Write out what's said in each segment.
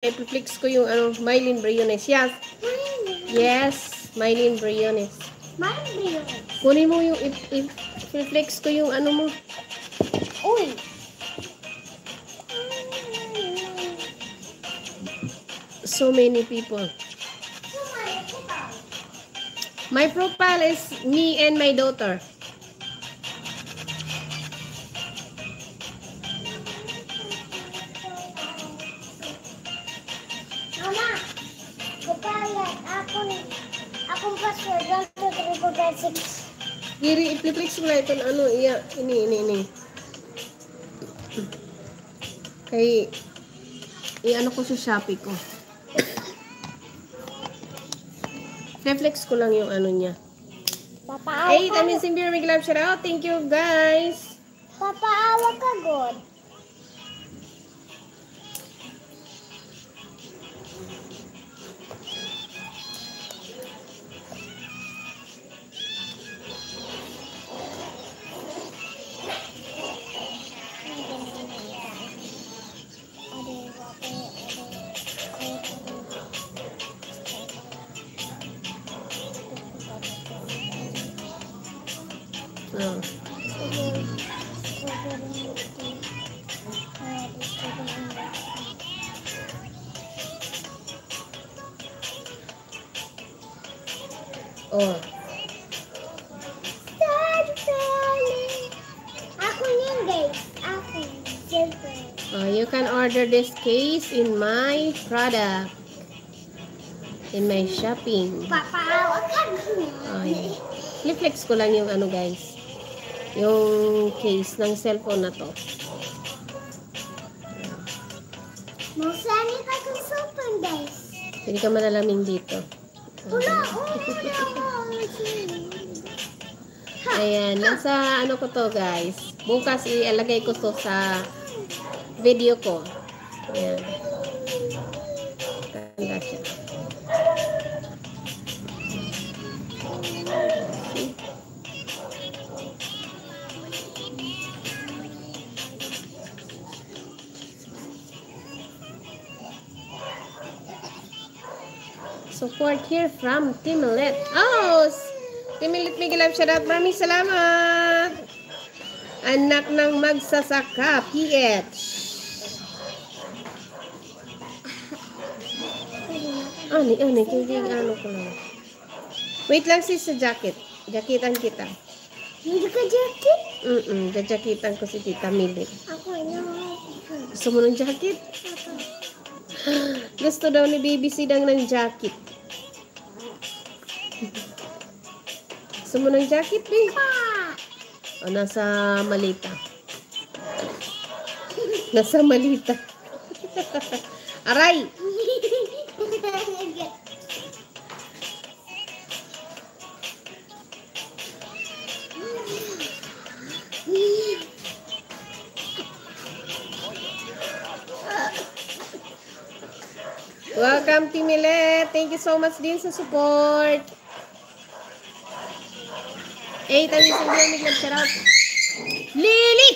I-flex ko yung Mylene Briones. Yes. Yes, Mylene Briones. Mylene Briones. Kunin mo yung i-flex ko yung ano mo. Uy. So many people. My profile is me and my daughter. Mama, kapalat akong password 12346. I-flex ko na ito ano, iya, ini. Kay i-ano ko sa Shopee ko. Reflex ko lang yung ano niya. Papaawa Hey, ka. Amazing Beer, big love shout out. Thank you, guys. Papaawa ka, God. Oh. Oh. Ako yun, guys. Ako. Siyempre. You can order this case in my product. In my shopping. Papaawa ka. Ay. I-flex ko lang yung ano, guys. Yung case ng cellphone na to. Masani ka kung sopan, guys. Hindi ka malalaming dito. Wala. Ayan, nasa ano ko to, guys. Bukas ialagay ko to sa video ko. Ayan. Tanda siya. Support here from Timilet. Oh! Timilet, big love shout out. Maraming salamat. Anak ng magsasaka, PH. Ani, kaya ano ko lang. Wait lang sis sa jacket. Jacketan kita. Hindi ka jacket? Jajakitan ko si Tita Milit. Ako na. Gusto mo ng jacket? Gusto daw ni Baby Sidang ng jacket. Gusto mo ng jacket, babe? O, nasa malita. Nasa malita. Aray! Welcome, Timilet. Thank you so much din sa support. Tayo sa video, shout out. Lily!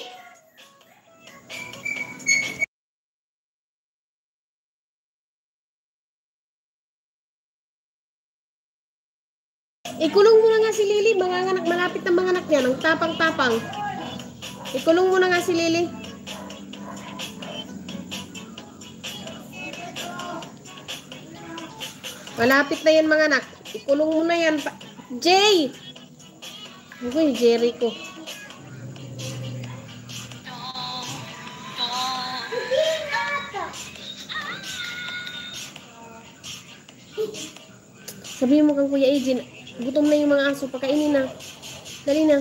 Ikulong mo na nga si Lily. Manganganak, malapit na manganak niya. Ang tapang-tapang. Ikulong mo na nga si Lily. Malapit na yan mga anak. Ikulong mo na yan. Jay! Ako yung Jericho. Sabihin mo kang Kuya Eugene, gutom na yung mga aso. Pakainin na. Dali na.